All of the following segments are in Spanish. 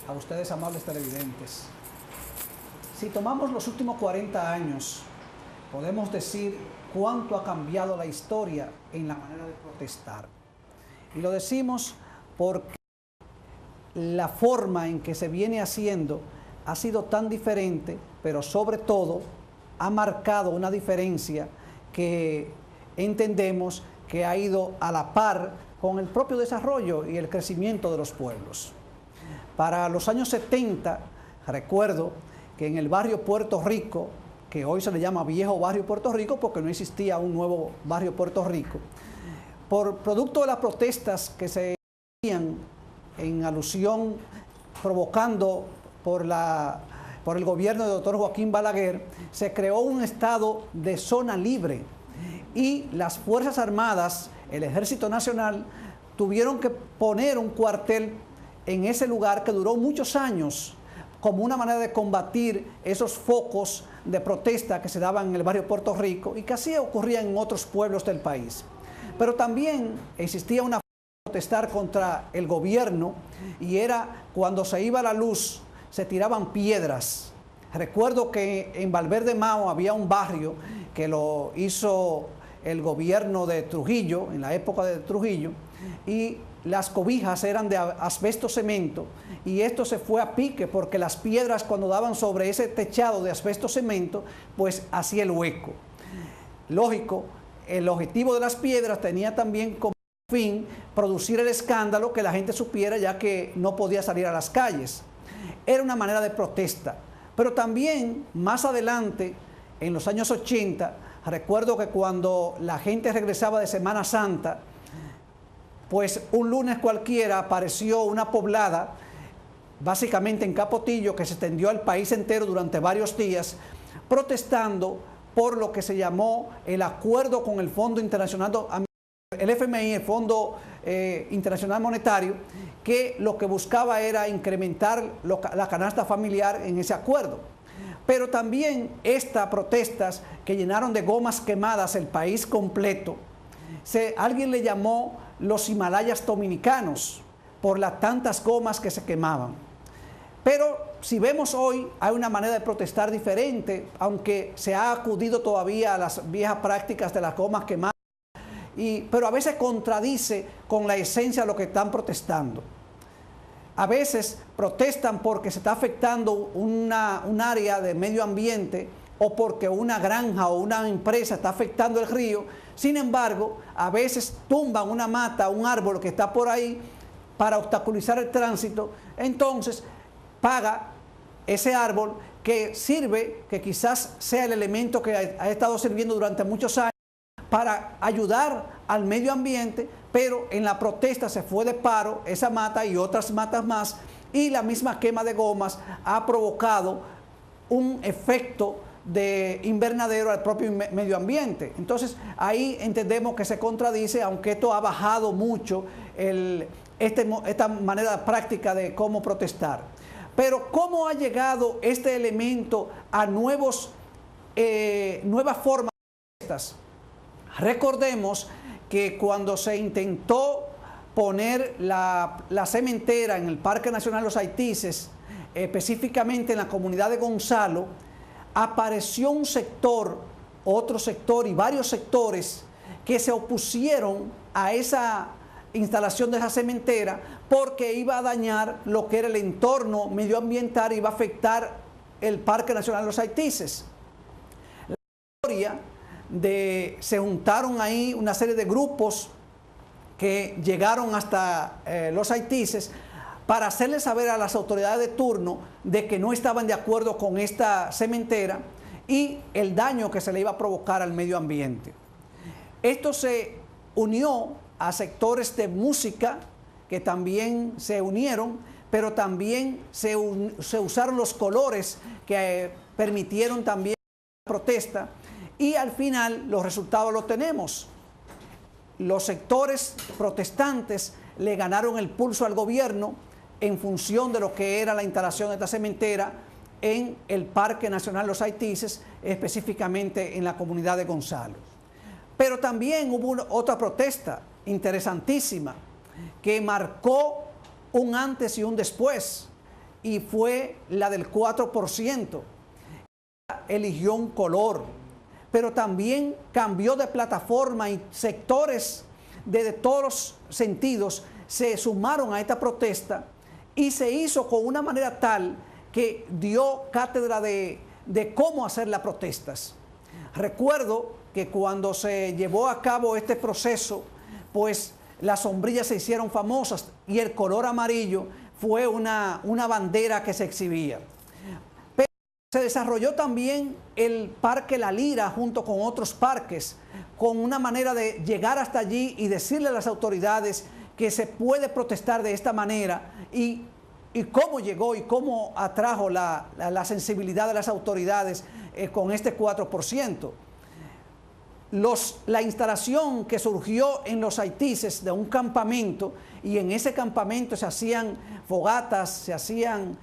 a ustedes, amables televidentes. Si tomamos los últimos 40 años, podemos decir cuánto ha cambiado la historia en la manera de protestar. Y lo decimos porque la forma en que se viene haciendo ha sido tan diferente, pero sobre todo ha marcado una diferencia que entendemos que ha ido a la par con el propio desarrollo y el crecimiento de los pueblos. Para los años 70, recuerdo que en el barrio Puerto Rico, que hoy se le llama Viejo Barrio Puerto Rico porque no existía un nuevo barrio Puerto Rico, por producto de las protestas que se hacían en alusión, provocando por el gobierno del doctor Joaquín Balaguer, se creó un estado de zona libre y las Fuerzas Armadas, el Ejército Nacional, tuvieron que poner un cuartel en ese lugar que duró muchos años como una manera de combatir esos focos de protesta que se daban en el barrio Puerto Rico y que así ocurría en otros pueblos del país. Pero también existía una forma de protestar contra el gobierno y era cuando se iba la luz, se tiraban piedras. Recuerdo que en Valverde Mao había un barrio que lo hizo el gobierno de Trujillo, en la época de Trujillo, y las cobijas eran de asbesto cemento y esto se fue a pique porque las piedras cuando daban sobre ese techado de asbesto cemento pues hacía el hueco. Lógico, el objetivo de las piedras tenía también como fin producir el escándalo, que la gente supiera ya que no podía salir a las calles. Era una manera de protesta, pero también más adelante, en los años 80, recuerdo que cuando la gente regresaba de Semana Santa, pues un lunes cualquiera apareció una poblada, básicamente en Capotillo, que se extendió al país entero durante varios días, protestando por lo que se llamó el acuerdo con el Fondo Internacional, el FMI, el Fondo Internacional Monetario, que lo que buscaba era incrementar la canasta familiar en ese acuerdo. Pero también estas protestas que llenaron de gomas quemadas el país completo, alguien le llamó los Himalayas dominicanos por las tantas gomas que se quemaban. Pero si vemos hoy, hay una manera de protestar diferente, aunque se ha acudido todavía a las viejas prácticas de las gomas quemadas, pero a veces contradice con la esencia de lo que están protestando. A veces protestan porque se está afectando un área de medio ambiente o porque una granja o una empresa está afectando el río. Sin embargo, a veces tumban una mata, un árbol que está por ahí para obstaculizar el tránsito. Entonces, paga ese árbol que sirve, que quizás sea el elemento que ha estado sirviendo durante muchos años para ayudar al medio ambiente, pero en la protesta se fue de paro esa mata y otras matas más, y la misma quema de gomas ha provocado un efecto de invernadero al propio medio ambiente. Entonces ahí entendemos que se contradice, aunque esto ha bajado mucho esta manera práctica de cómo protestar. Pero ¿cómo ha llegado este elemento a nuevas formas de protestas? Recordemos que cuando se intentó poner la cementera en el Parque Nacional Los Haitises, específicamente en la comunidad de Gonzalo, apareció un sector, otro sector y varios sectores que se opusieron a esa instalación de esa cementera porque iba a dañar lo que era el entorno medioambiental, iba a afectar el Parque Nacional Los Haitises. La historia se juntaron ahí una serie de grupos que llegaron hasta Los Haitises para hacerle saber a las autoridades de turno de que no estaban de acuerdo con esta cementera y el daño que se le iba a provocar al medio ambiente. Esto se unió a sectores de música que también se unieron, pero también se usaron los colores que permitieron también la protesta y al final los resultados los tenemos. Los sectores protestantes le ganaron el pulso al gobierno en función de lo que era la instalación de esta cementera en el Parque Nacional Los Haitises, específicamente en la comunidad de Gonzalo. Pero también hubo otra protesta interesantísima que marcó un antes y un después, y fue la del 4%. Eligió un color, pero también cambió de plataforma y sectores de todos los sentidos se sumaron a esta protesta y se hizo con una manera tal que dio cátedra de cómo hacer las protestas. Recuerdo que cuando se llevó a cabo este proceso, pues las sombrillas se hicieron famosas y el color amarillo fue una bandera que se exhibía. Pero se desarrolló también el Parque La Lira junto con otros parques, con una manera de llegar hasta allí y decirle a las autoridades que se puede protestar de esta manera y cómo llegó y cómo atrajo la sensibilidad de las autoridades con este 4%. La instalación que surgió en los Haitises de un campamento, y en ese campamento se hacían fogatas, se hacían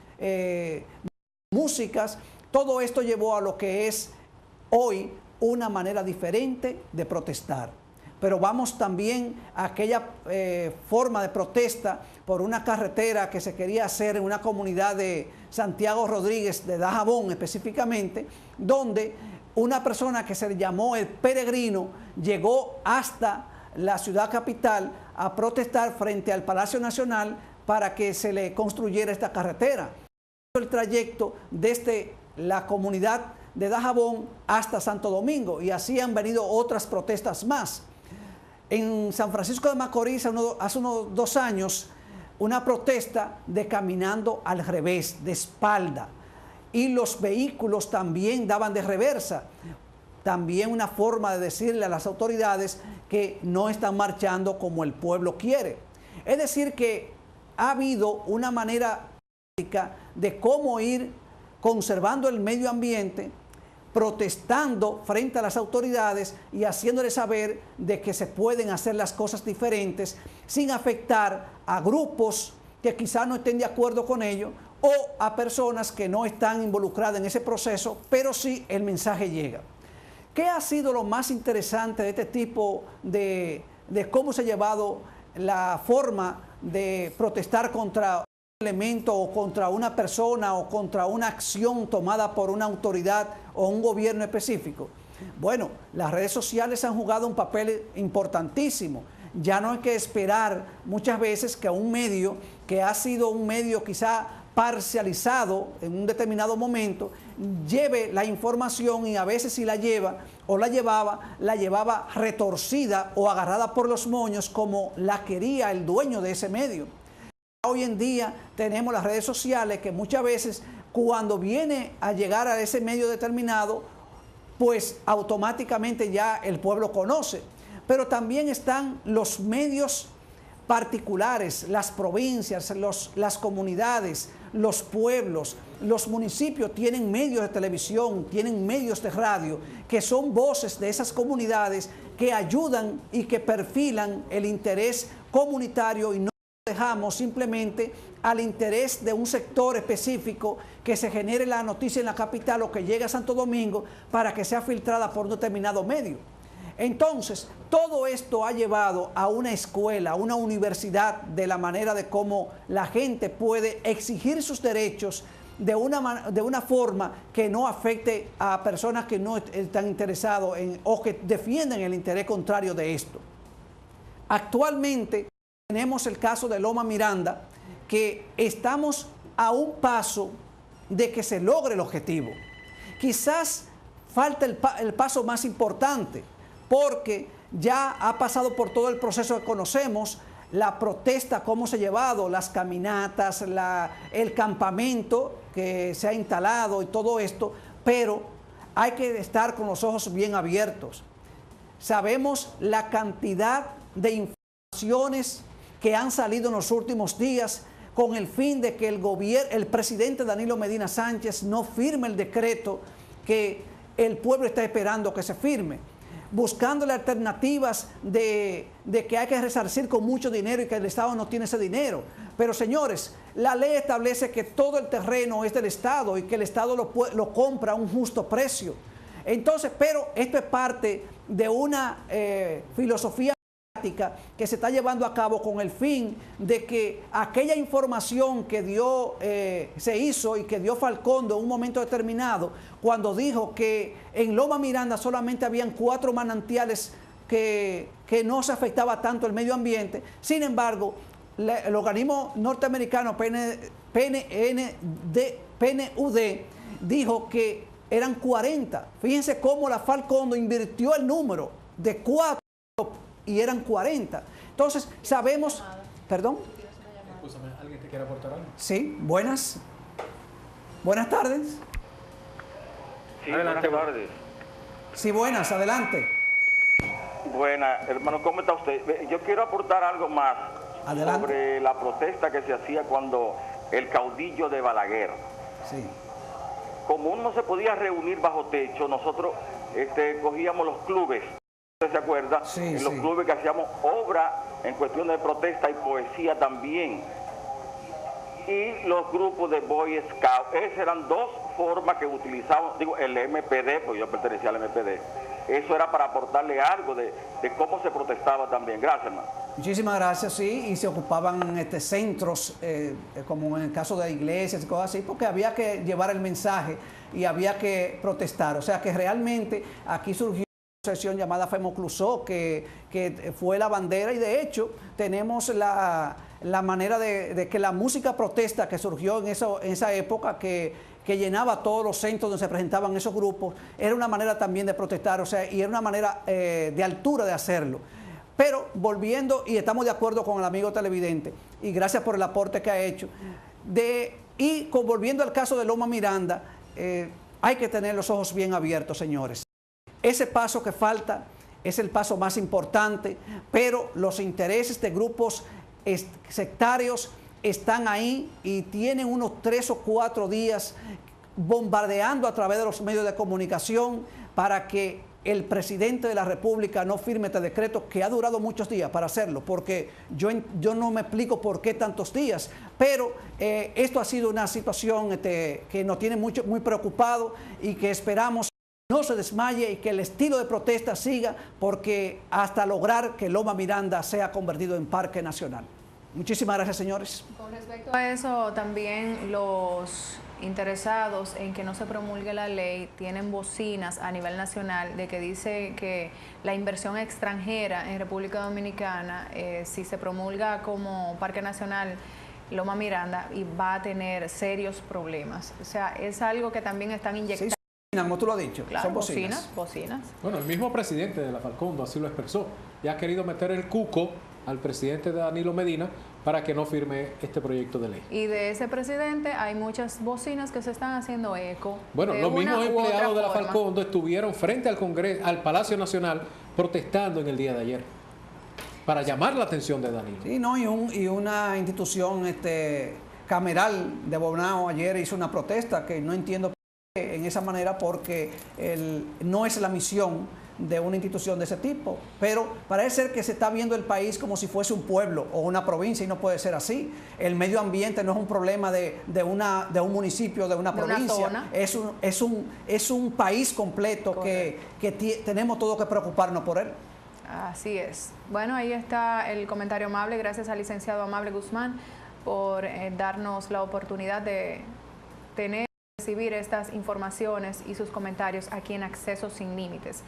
músicas, todo esto llevó a lo que es hoy una manera diferente de protestar. Pero vamos también a aquella forma de protesta por una carretera que se quería hacer en una comunidad de Santiago Rodríguez, de Dajabón específicamente, donde una persona que se le llamó el Peregrino llegó hasta la ciudad capital a protestar frente al Palacio Nacional para que se le construyera esta carretera. El trayecto desde la comunidad de Dajabón hasta Santo Domingo, y así han venido otras protestas más. En San Francisco de Macorís, hace unos 2 años, una protesta de caminando al revés, de espalda. Y los vehículos también daban de reversa. También una forma de decirle a las autoridades que no están marchando como el pueblo quiere. Es decir, que ha habido una manera práctica de cómo ir conservando el medio ambiente, protestando frente a las autoridades y haciéndoles saber de que se pueden hacer las cosas diferentes sin afectar a grupos que quizás no estén de acuerdo con ello o a personas que no están involucradas en ese proceso, pero sí el mensaje llega. ¿Qué ha sido lo más interesante de este tipo de cómo se ha llevado la forma de protestar contra un elemento o contra una persona o contra una acción tomada por una autoridad o un gobierno específico? Bueno, las redes sociales han jugado un papel importantísimo. Ya no hay que esperar muchas veces que un medio que ha sido un medio quizá parcializado en un determinado momento lleve la información, y a veces si la lleva o la llevaba retorcida o agarrada por los moños como la quería el dueño de ese medio. Hoy en día tenemos las redes sociales que muchas veces cuando viene a llegar a ese medio determinado, pues automáticamente ya el pueblo conoce. Pero también están los medios particulares, las provincias, las comunidades, los pueblos, los municipios tienen medios de televisión, tienen medios de radio, que son voces de esas comunidades que ayudan y que perfilan el interés comunitario y no dejamos simplemente al interés de un sector específico que se genere la noticia en la capital o que llegue a Santo Domingo para que sea filtrada por un determinado medio. Entonces, todo esto ha llevado a una escuela, a una universidad de la manera de cómo la gente puede exigir sus derechos de una forma que no afecte a personas que no están interesados o que defienden el interés contrario de esto. Actualmente tenemos el caso de Loma Miranda, que estamos a un paso de que se logre el objetivo. Quizás falta el paso más importante, porque ya ha pasado por todo el proceso que conocemos, la protesta, cómo se ha llevado, las caminatas, el campamento que se ha instalado y todo esto, pero hay que estar con los ojos bien abiertos. Sabemos la cantidad de informaciones que han salido en los últimos días con el fin de que el presidente Danilo Medina Sánchez no firme el decreto que el pueblo está esperando que se firme, buscándole alternativas de que hay que resarcir con mucho dinero y que el Estado no tiene ese dinero. Pero señores, la ley establece que todo el terreno es del Estado y que el Estado lo compra a un justo precio. Entonces, pero esto es parte de una filosofía que se está llevando a cabo con el fin de que aquella información que dio, se hizo y que dio Falcondo en un momento determinado, cuando dijo que en Loma Miranda solamente habían 4 manantiales que no se afectaba tanto el medio ambiente. Sin embargo, el organismo norteamericano PNUD dijo que eran 40. Fíjense cómo la Falcondo invirtió el número de 4 y eran 40. Entonces, sabemos... ¿Perdón? Escúchame, ¿alguien te quiere aportar algo? Sí, buenas. Buenas tardes. Sí, adelante, buenas tardes. Sí, buenas, adelante. Buenas, hermano, ¿cómo está usted? Yo quiero aportar algo más sobre la protesta que se hacía cuando el caudillo de Balaguer. Sí. Como uno no se podía reunir bajo techo, nosotros cogíamos los clubes. ¿Usted se acuerda? Sí, en los clubes que hacíamos obra en cuestión de protesta y poesía también. Y los grupos de Boy Scout. Esas eran 2 formas que utilizábamos, digo, el MPD, porque yo pertenecía al MPD. Eso era para aportarle algo de cómo se protestaba también. Gracias, hermano. Muchísimas gracias, sí, y se ocupaban centros, como en el caso de iglesias y cosas así, porque había que llevar el mensaje y había que protestar. O sea que realmente aquí surgió una asociación llamada Femoclusó, que fue la bandera, y de hecho tenemos la manera de que la música protesta que surgió en esa época, que llenaba todos los centros donde se presentaban esos grupos, era una manera también de protestar, o sea, y era una manera de altura de hacerlo. Pero volviendo, y estamos de acuerdo con el amigo televidente, y gracias por el aporte que ha hecho, volviendo al caso de Loma Miranda, hay que tener los ojos bien abiertos, señores. Ese paso que falta es el paso más importante, pero los intereses de grupos sectarios están ahí y tienen unos 3 o 4 días bombardeando a través de los medios de comunicación para que el presidente de la República no firme este decreto, que ha durado muchos días para hacerlo, porque yo no me explico por qué tantos días, pero esto ha sido una situación que nos tiene muy preocupados y que esperamos no se desmaye y que el estilo de protesta siga, porque hasta lograr que Loma Miranda sea convertido en parque nacional. Muchísimas gracias, señores. Con respecto a eso, también los interesados en que no se promulgue la ley tienen bocinas a nivel nacional de que dice que la inversión extranjera en República Dominicana, si se promulga como parque nacional Loma Miranda, y va a tener serios problemas. O sea, es algo que también están inyectando. Sí, como tú lo has dicho, claro, son bocinas. Bocinas. Bueno, el mismo presidente de la Falcondo así lo expresó. Ya ha querido meter el cuco al presidente Danilo Medina para que no firme este proyecto de ley. Y de ese presidente hay muchas bocinas que se están haciendo eco. Bueno, los mismos empleados de la Falcondo estuvieron frente al Congreso, al Palacio Nacional, protestando en el día de ayer para llamar la atención de Danilo. Sí, no, y una institución cameral de Bonao ayer hizo una protesta que no entiendo en esa manera, porque no es la misión de una institución de ese tipo, pero parece ser que se está viendo el país como si fuese un pueblo o una provincia, y no puede ser así. El medio ambiente no es un problema de un municipio, de una provincia, es un país completo que tenemos todo que preocuparnos por él. Así es. Bueno, ahí está el comentario amable. Gracias al licenciado Amable Guzmán por darnos la oportunidad de recibir estas informaciones y sus comentarios aquí en Acceso Sin Límites.